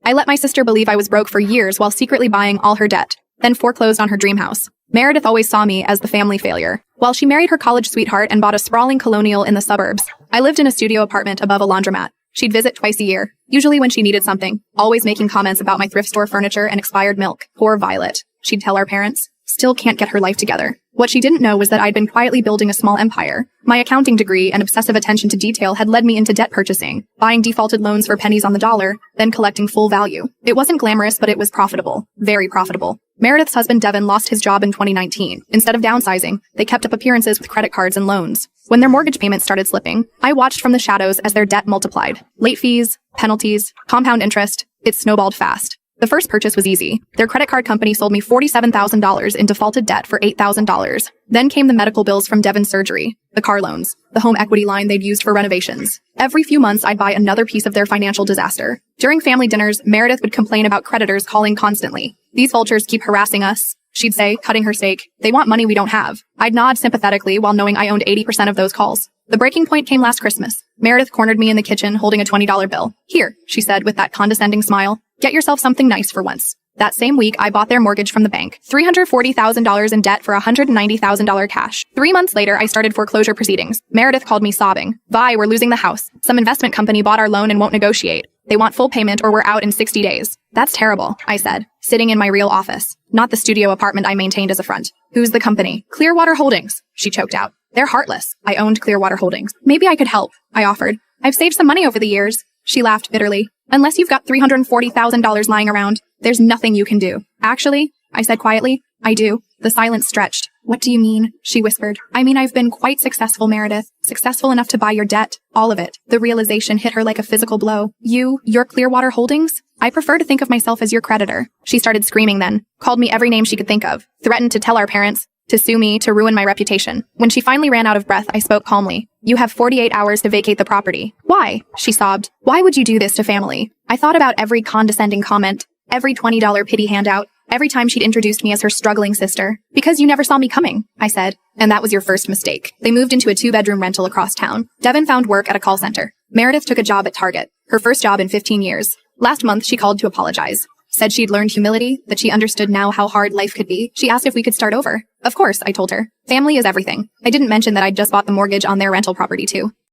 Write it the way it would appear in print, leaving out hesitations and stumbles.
I let my sister believe I was broke for years while secretly buying all her debt, then foreclosed on her dream house. Meredith always saw me as the family failure. While she married her college sweetheart and bought a sprawling colonial in the suburbs, I lived in a studio apartment above a laundromat. She'd visit twice a year, usually when she needed something, always making comments about my thrift store furniture and expired milk. Poor Violet, she'd tell our parents. Still can't get her life together. What she didn't know was that I'd been quietly building a small empire. My accounting degree and obsessive attention to detail had led me into debt purchasing, buying defaulted loans for pennies on the dollar, then collecting full value. It wasn't glamorous, but it was profitable. Very profitable. Meredith's husband Devin lost his job in 2019. Instead of downsizing, they kept up appearances with credit cards and loans. When their mortgage payments started slipping, I watched from the shadows as their debt multiplied. Late fees, penalties, compound interest. It snowballed fast. The first purchase was easy. Their credit card company sold me $47,000 in defaulted debt for $8,000. Then came the medical bills from Devin's surgery, the car loans, the home equity line they'd used for renovations. Every few months, I'd buy another piece of their financial disaster. During family dinners, Meredith would complain about creditors calling constantly. "These vultures keep harassing us," she'd say, cutting her steak. "They want money we don't have." I'd nod sympathetically while knowing I owned 80% of those calls. The breaking point came last Christmas. Meredith cornered me in the kitchen holding a $20 bill. "Here," she said with that condescending smile. "Get yourself something nice for once." That same week, I bought their mortgage from the bank. $340,000 in debt for $190,000 cash. 3 months later, I started foreclosure proceedings. Meredith called me sobbing. "Vi, we're losing the house. Some investment company bought our loan and won't negotiate. They want full payment or we're out in 60 days. "That's terrible," I said, sitting in my real office, not the studio apartment I maintained as a front. "Who's the company?" "Clearwater Holdings," she choked out. "They're heartless." I owned Clearwater Holdings. "Maybe I could help," I offered. "I've saved some money over the years." She laughed bitterly. "Unless you've got $340,000 lying around, there's nothing you can do." "Actually," I said quietly, "I do." The silence stretched. "What do you mean?" she whispered. "I mean, I've been quite successful, Meredith. Successful enough to buy your debt. All of it." The realization hit her like a physical blow. Your Clearwater Holdings? "I prefer to think of myself as your creditor." She started screaming then, called me every name she could think of, threatened to tell our parents, to sue me, to ruin my reputation. When she finally ran out of breath, I spoke calmly. "You have 48 hours to vacate the property." "Why?" she sobbed. "Why would you do this to family?" I thought about every condescending comment, every $20 pity handout, every time she'd introduced me as her struggling sister. "Because you never saw me coming," I said. "And that was your first mistake." They moved into a 2-bedroom rental across town. Devin found work at a call center. Meredith took a job at Target, her first job in 15 years. Last month, she called to apologize. Said she'd learned humility, that she understood now how hard life could be. She asked if we could start over. Of course, I told her. Family is everything. I didn't mention that I'd just bought the mortgage on their rental property too.